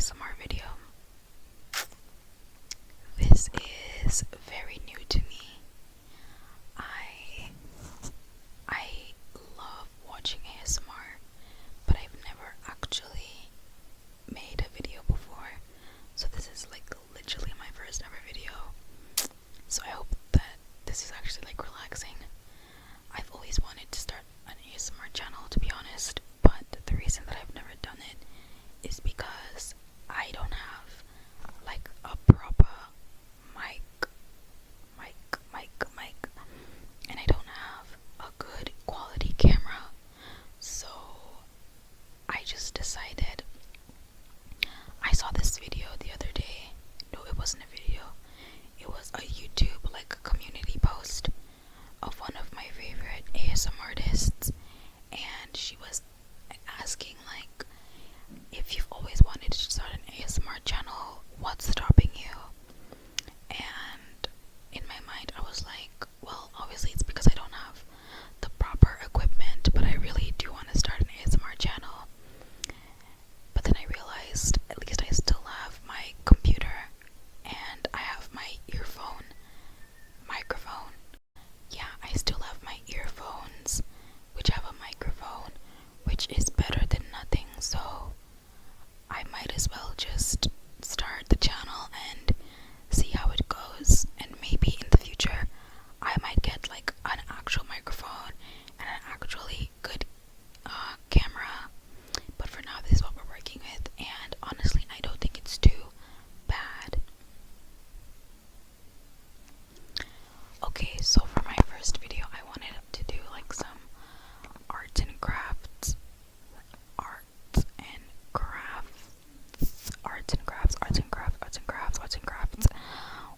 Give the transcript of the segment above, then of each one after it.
ASMR video. This is very new to me. I love watching ASMR, but I've never actually made a video before. So this is like literally my first ever video. So I hope that this is actually like relaxing. I've always wanted to start an ASMR channel, to be honest, but the reason that I've never done it is because I don't have like a proper mic, and I don't have a good quality camera. So I just decided, I saw this video the other day. No, it wasn't a video. It was a YouTube like a community post of one of my favorite ASMR artists, and she was asking like, if you've always wanted to start an ASMR channel, what's stopping you? And in my mind I was like, well, obviously it's because I don't have the proper equipment, but I really do want to start an ASMR channel. But then I realized at least I still have my computer and I have my microphone. Yeah, I still have my earphones, which have a microphone, which is better than nothing. So I might as well just start the channel and see how it goes. And maybe in the future I might get like an actual microphone and an actually good camera. But for now, this is what we're working with, and honestly I don't think it's too bad. Okay, so for my first video I wanted to do like some arts and crafts,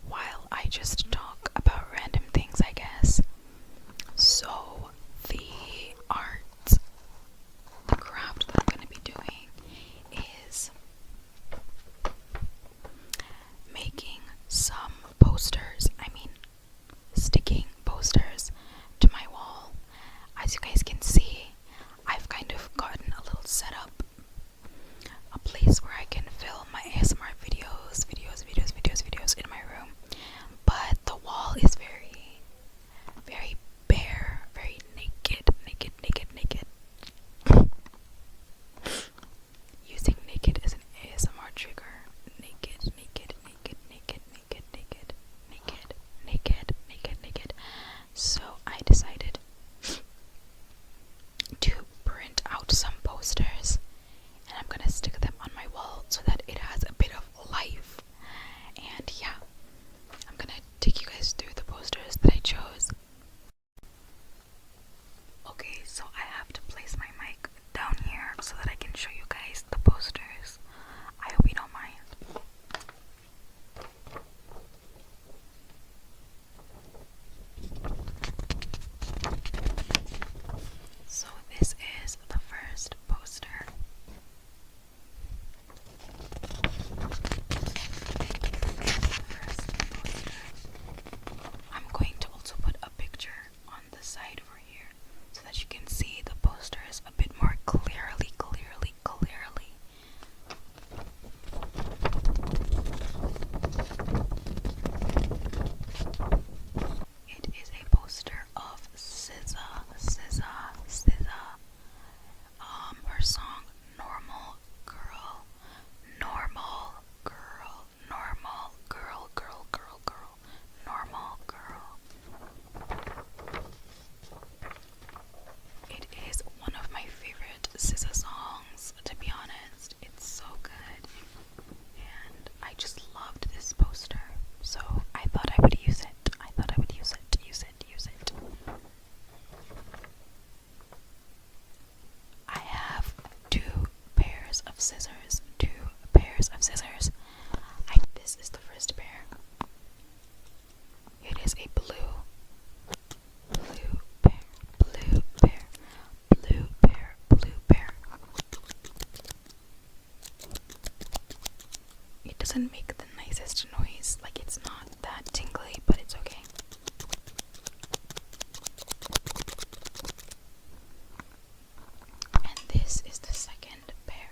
while I just talk about random things, I guess. So the craft that I'm going to be doing is making some posters. Sticking posters to my wall. As you guys can see, I've kind of gotten a little setup, a place where I can film my ASMR videos in my room. But the wall is very, very bare, very naked. Using naked as an ASMR trigger. Naked. So I decided to print out some posters, and I'm gonna stick them on my wall so that it has a bit of life. And yeah, I'm gonna take you guys through the posters that I chose. Okay, so I have to place my mic down here so that I can show you guys the posters. I hope you don't mind. So this is the first poster. I'm going to also put a picture on the side over here so that you can see the posters a bit more clearly. It is a poster of SZA. Her song Normal Girl. It is one of my favorite SZA songs, to be honest. It's so good, and I just loved this poster, so I thought I would use it. I have two pairs of scissors. This is the first pair. It is a blue pair. It doesn't make the nicest noise, like it's not that tingly, but it's okay. And this is the second pair.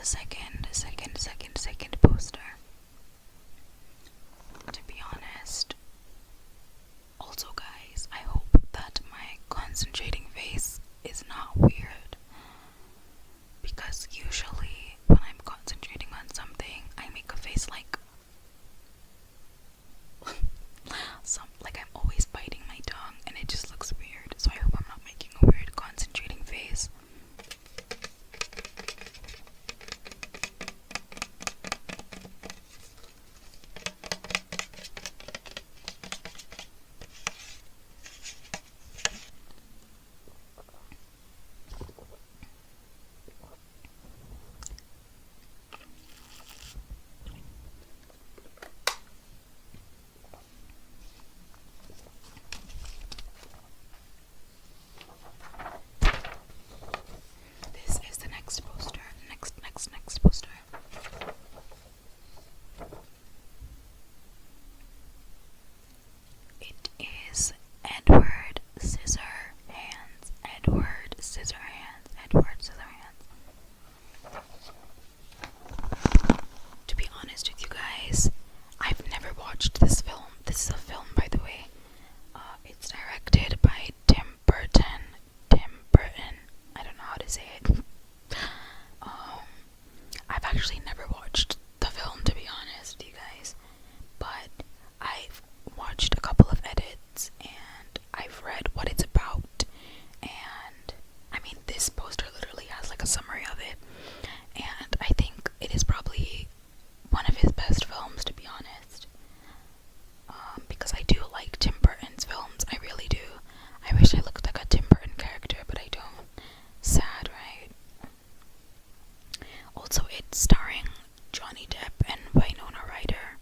the second poster. To be honest, also guys, I hope that my concentrating face is not weird, because usually when I'm concentrating on something, I make a face like like I'm always biting my tongue, and it just looks weird. So I hope I'm not making a weird concentrating face. This is the next poster. Next poster. It is Edward Scissorhands. Edward Scissorhands. Edward Scissorhands. To be honest with you guys, I've never watched this film. This is a film, by the way. It's directed by Tim Burton. I don't know how to say it. I've actually never watched the film, to be honest with you guys, but I've watched a couple of edits and I've read what it's about, and I mean, this poster literally has like a summary of it, and I think it is probably one of his best films, to be honest, because I do like Tim Burton's films. I really do. I wish I looked like a Tim Burton character, but I don't. Sad, right? Also, it's starring Johnny Depp and Winona Ryder.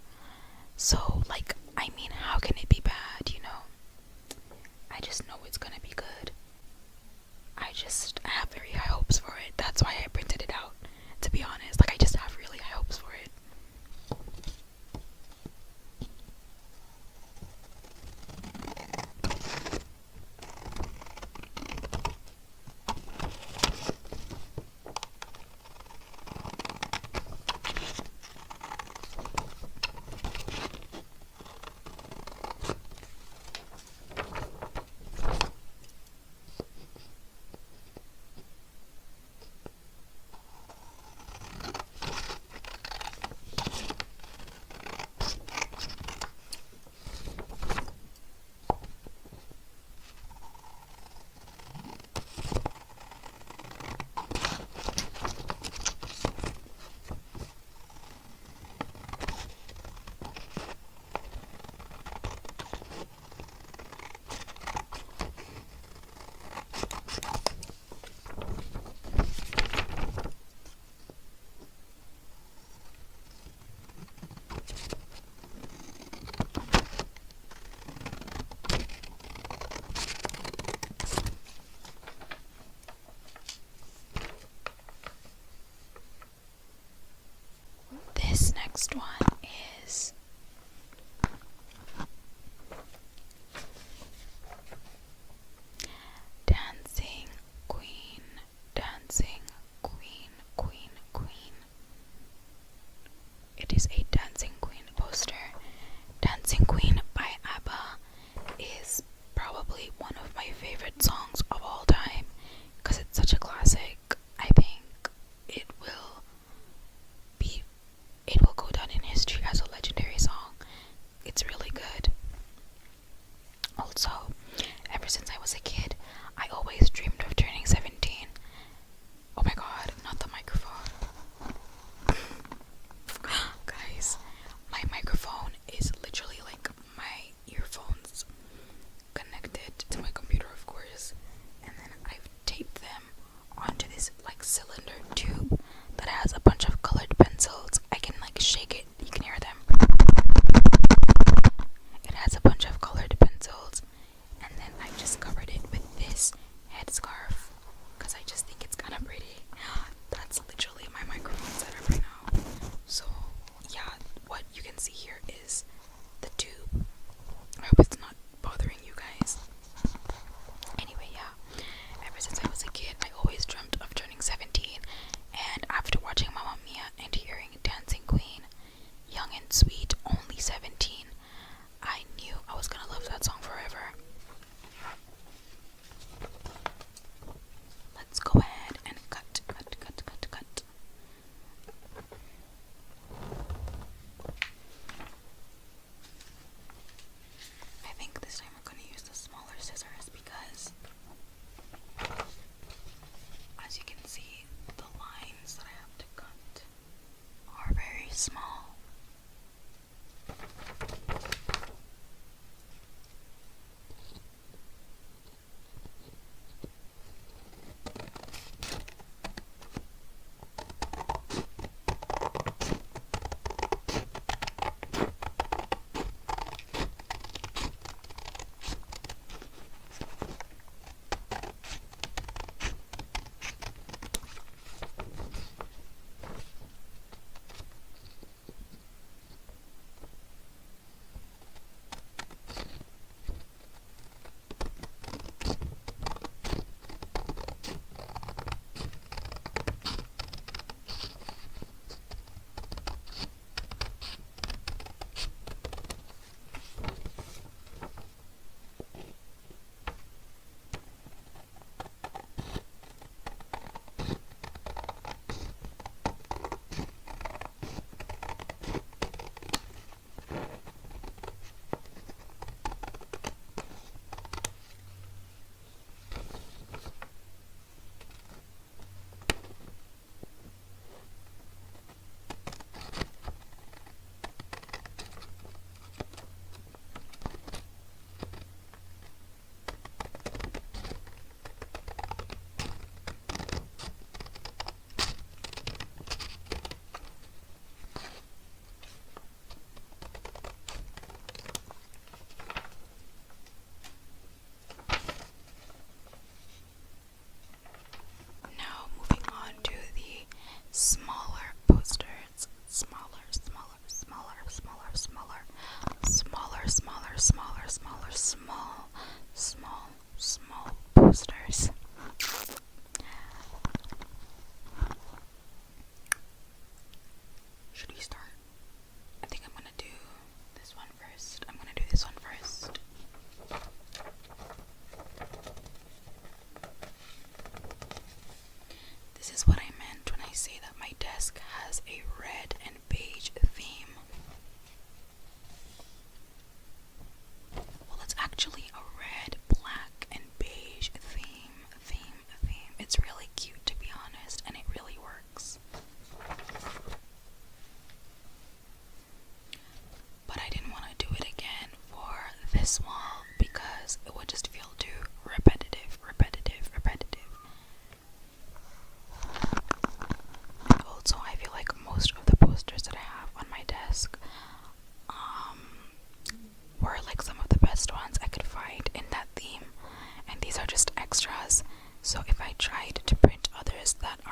So, like, I mean, how can it be bad, you know? I just know it's gonna be good. I have very high hopes for it. That's why I printed it out, to be honest. Like, I just have really high hopes for it. This next one is Dancing Queen, Dancing Queen, Queen, Queen. It is a Dancing Queen poster. Dancing Queen by ABBA is probably one of my favorite songs of all time, because it's such a classic. I think it will go down in history as a legendary song. It's really good. Also, ever since I was a kid, I always dreamed of turning 17. Oh my god, not the microphone. Guys, my microphone is literally like my earphones connected to my computer, of course, and then I've taped them onto this like cylinder tube that has a bunch of colored pencils. I can like shake it, you can hear them. It has a bunch of colored pencils, and then I just covered it with this headscarf because I just think it's kind of pretty. That's literally my microphone setup right now. So yeah, what you can see here is the tube. I hope it's not bothering you guys. Anyway, yeah, ever since I was a kid, I always dreamt of turning 17,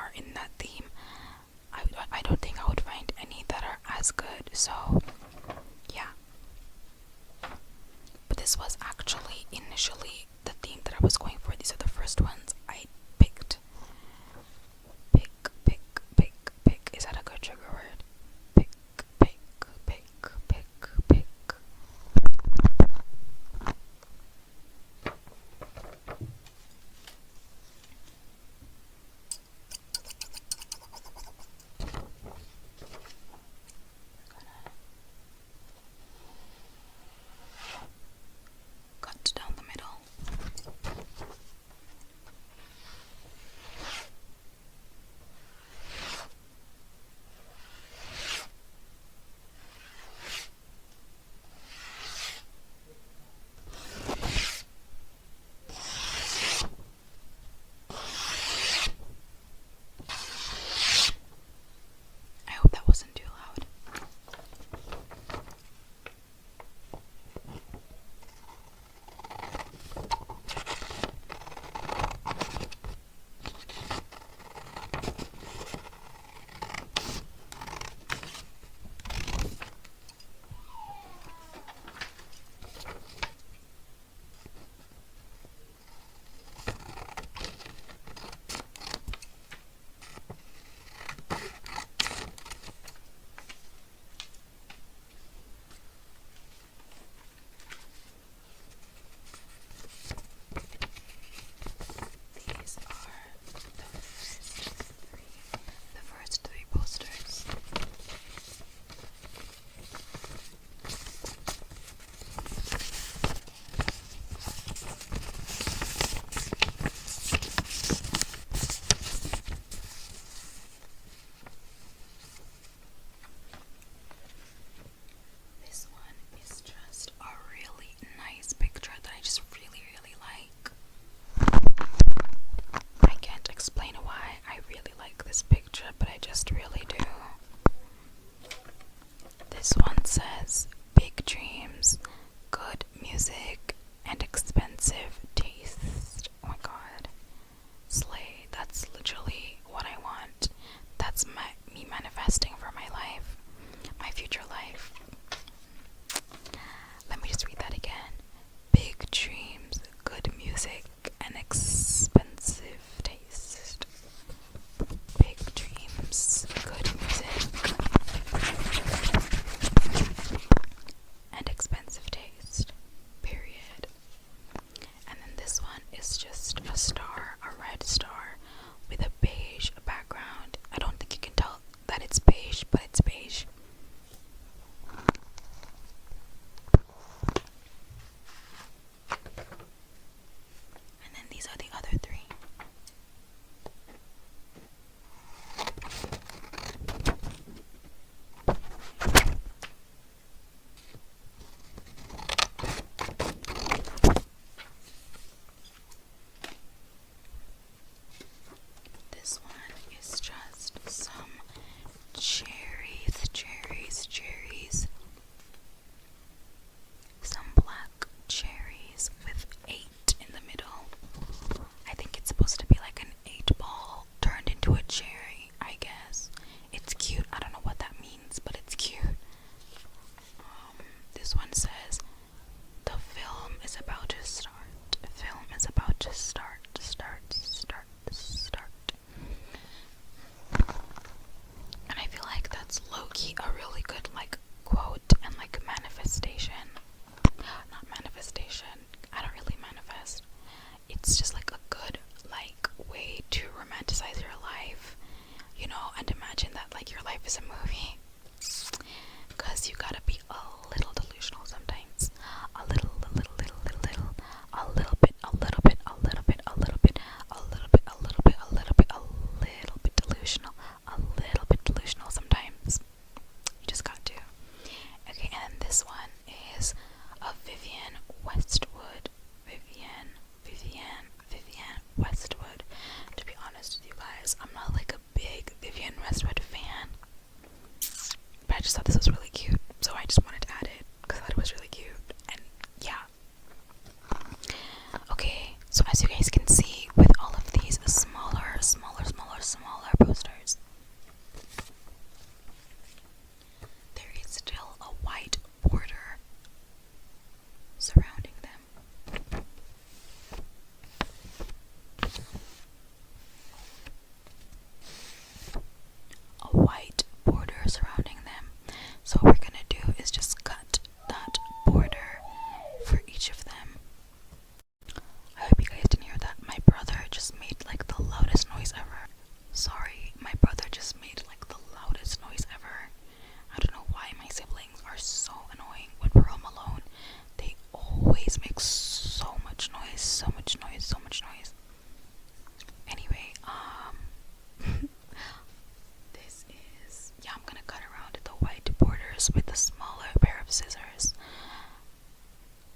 are in that theme. I don't think I would find any that are as good. So yeah, but this was actually initially the theme that I was going for. These are the first ones I picked. Pick. Is that a good trigger word? Pick. Cut down the middle. I hope that wasn't too loud. These are the first three posters. This one is just a really nice picture that I just really like. I can't explain why I really like this picture, but I just really do. This one says, big dreams, good music, and expensive taste. Oh my god. Slay. That's literally what I want. That's me manifesting for my life. My future life. Let me just read that again. Big dreams, good music, and expensive taste. Big dreams, good music, and expensive taste. Period. And then this one is just a star, a red star, with a beige background. I don't think you can tell that it's beige, but it's beige. And then these are the other three. This one is just some cherries. Some black cherries with 8 in the middle. I think it's supposed to be like an 8-ball turned into a cherry, I guess. It's cute. I don't know what that means, but it's cute. This one says, the film is about to start. The film is about to start. And I feel like that's low-key a really good like quote and like manifestation. Not manifestation. I don't really manifest. It's just like a good like way to romanticize your life, you know, and imagine that like your life is a movie. Cause you gotta be a little delusional sometimes. A little delusional sometimes. You just got to. Okay, and this one is of Vivienne Westwood. Vivienne Westwood. To be honest with you guys, I'm not like a big Vivienne Westwood fan, but I just thought this was really cute, so I just wanted to add it. scissors, with a smaller pair of scissors.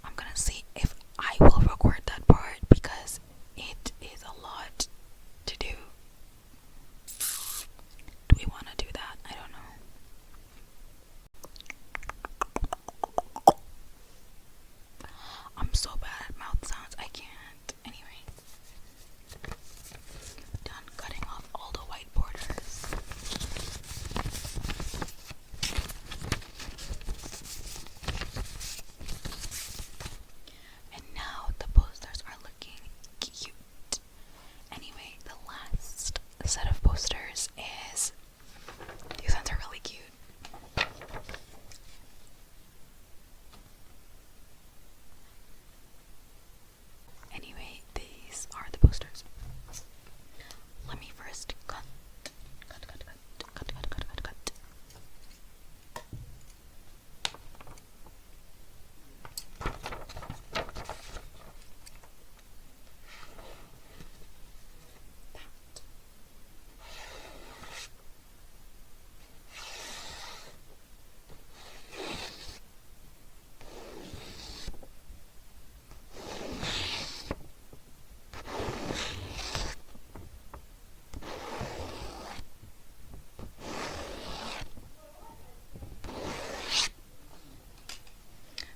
I'm gonna see if I will record that part because it is a lot to do. Do we want to do that? I don't know. I'm so bad at mouth sounds, I can't. Anyway, done cutting off all the white borders. And now the posters are looking cute. Anyway, the last set of posters is, these ones are really cute. Anyway, these are the posters. Let me first cut.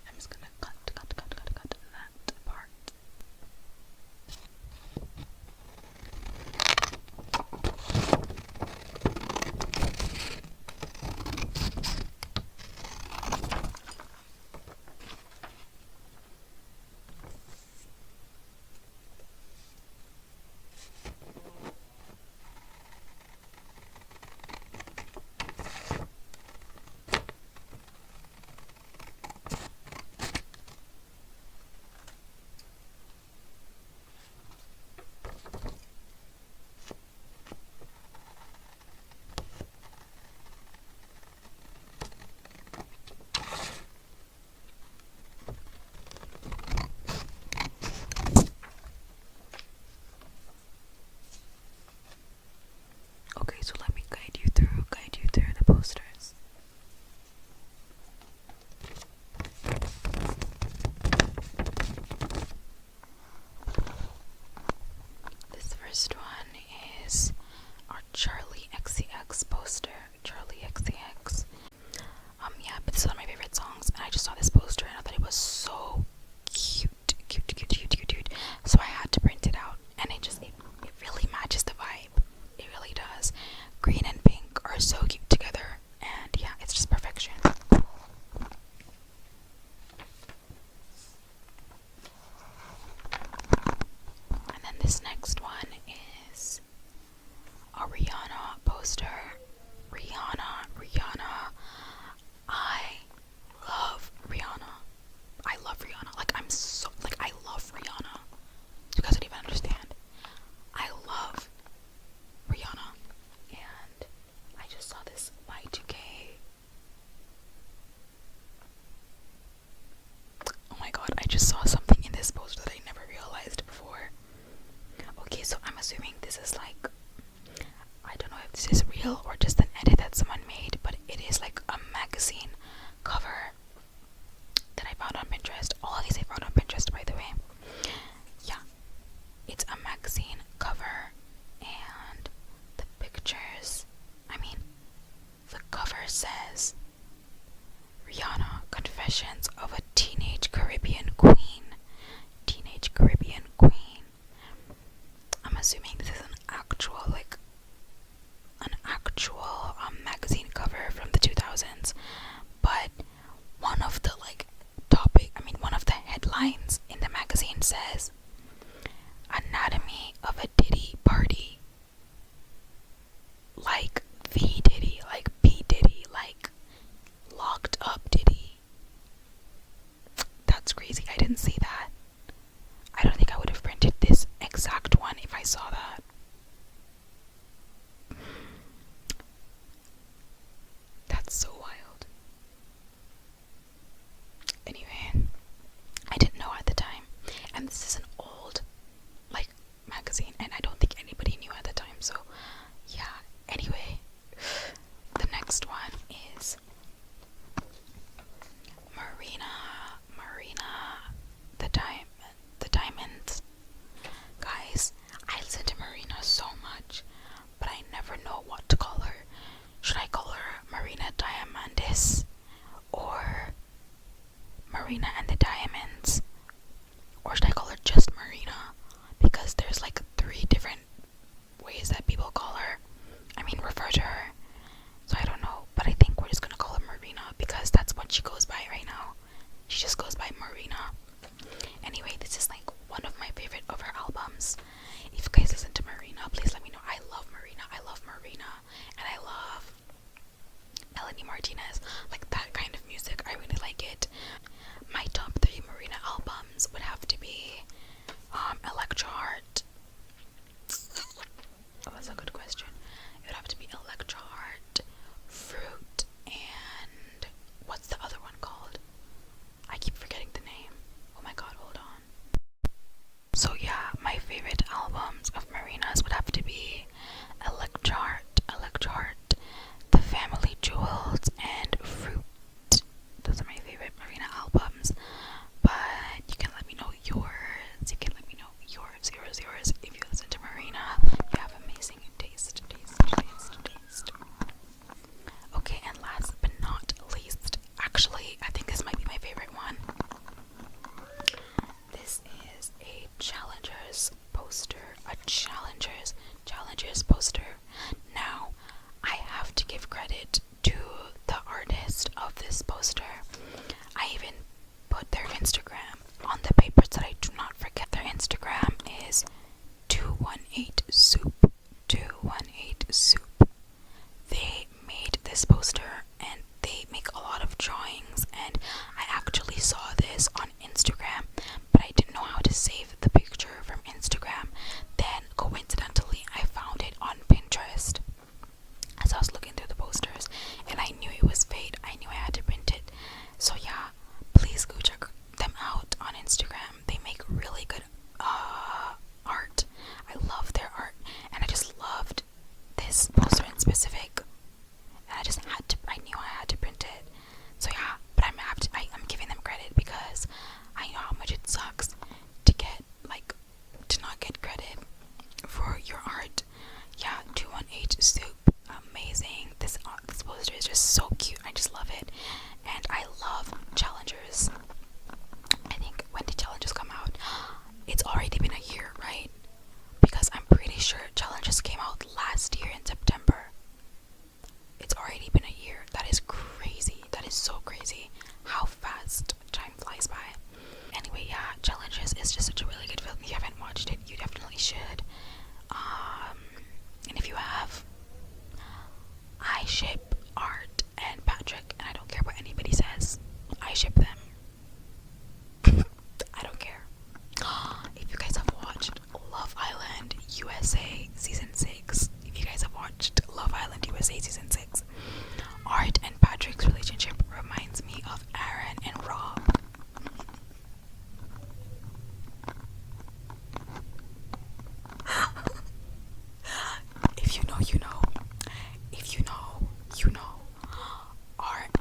I'm just gonna cut that part. Okay, so let me guide you through the posters. This first one is our Charlie XCX poster. Charlie XCX. Yeah, but this is one of my favorite songs, and I just saw this poster and I thought it was so cute. So I had to print it out, and it really matches the vibe. It really does. Green and pink are so cute together, and yeah, it's just perfection. And then this next one is a Rihanna poster. Rihanna. I love Rihanna. I love Rihanna. You guys don't even understand. I love Rihanna. And I just saw this Y2K. Oh my god, I just saw something in this poster that I never realized before. Okay, so I'm assuming this is like, I don't know if this is real or just an edit that someone made, but it is like a magazine cover that I found on Pinterest. All of these I found on Pinterest, by the way. Yeah, it's a magazine cover, and the pictures, the cover says Rihanna, Confessions of a Teenage Caribbean Queen. I'm assuming this is an actual magazine cover from the 2000s, but one of the one of the headlines in the magazine says Anatomy of a Diddy Party. Like the Diddy, like P. Diddy, like locked up Diddy. That's crazy. I didn't see that. I don't think I would have printed this exact one if I saw that. That's so wild. Anyway, I didn't know at the time. And this is an Melanie Martinez, like that kind of music. I really like it. My top 3 Marina albums would have to be Electro Heart. Oh, that's a good question. It would have to be Electro Heart, Fruit, and what's the other one called? I keep forgetting the name. Oh my god, hold on. So yeah, my favorite albums of Marina's would have to be Electro Heart, The Family Jewels, and Fruit. Those are my favorite Marina albums. But you can let me know yours. If you listen to Marina, you have amazing taste. Okay, and last but not least, actually, I think this might be my favorite one. This is a Challengers poster. Challengers poster. Now, I have to give credit to the artist of this poster. I even put their Instagram on the paper so that I do not forget. Their Instagram is 218soup. They made this poster and they make a lot of drawings, and I actually saw this on Instagram, but I didn't know how to save the picture from Instagram. Then coincidentally I found it on Pinterest as I was looking through the posters, and I knew it was fate. I knew I had to print it. So yeah, please go check them out on Instagram. They make really good art. I love their art, and I just loved this poster in specific, and I knew I had to print it. So yeah, but I'm giving them credit because I know how much it sucks to not get credit for your art. Yeah, 218soup, amazing. This poster is just so cute. I just love it, and I love Challengers. I think, when did Challengers come out? It's already been a year, right? Because I'm pretty sure Challengers came out last year in September. It's already been a year. That is crazy. That is so crazy how fast time flies by. Anyway, yeah, Challengers is just such a really good film. If you haven't watched it, you definitely should. And if you have, I ship Art and Patrick, and I don't care what anybody says. I ship them. I don't care. If you guys have watched Love Island USA Season 6, Art and Patrick's relationship reminds me of Aaron and Rob. If you know, you know. If you know, you know.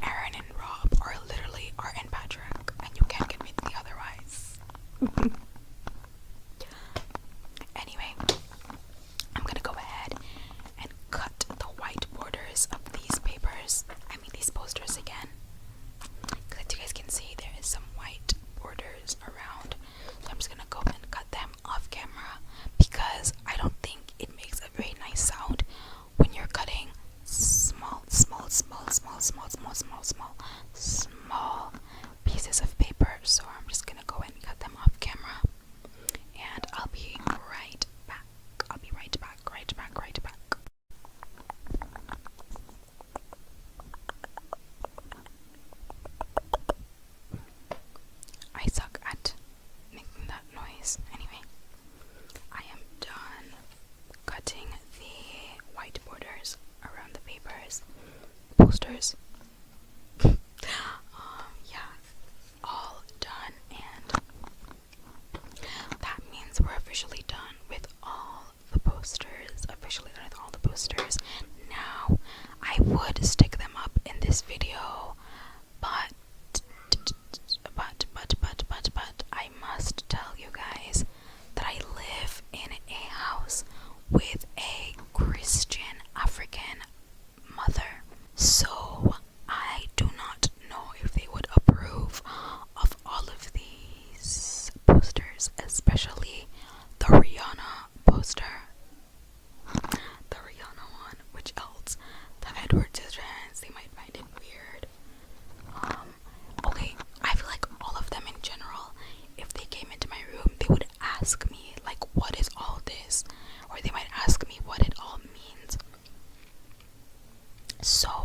Aaron and Rob are literally Art and Patrick, and you can't convince me otherwise. Anyway, I'm gonna go ahead and cut the white borders of these posters again. Because as you guys can see, there is some white borders around. So I'm just gonna go and cut them off camera because I don't think it makes a very nice sound when you're cutting small pieces of paper. So I'm just gonna go and cut them off camera, and I'll be right back. I suck at making that noise. Anyway, I am done cutting the white borders around the posters. Yeah, all done, and that means we're officially done with all the posters. Now, I would stick them up in this video, but I must tell you guys that I live in a house with a Christian African mother. So I do not know if they would approve of all of these posters, especially the Rihanna poster. The Rihanna one, which else? The Edward Scissorhands, they might find it weird. Okay, I feel like all of them in general, if they came into my room, they would ask me, like, what is all this? Or they might ask me what it all means. So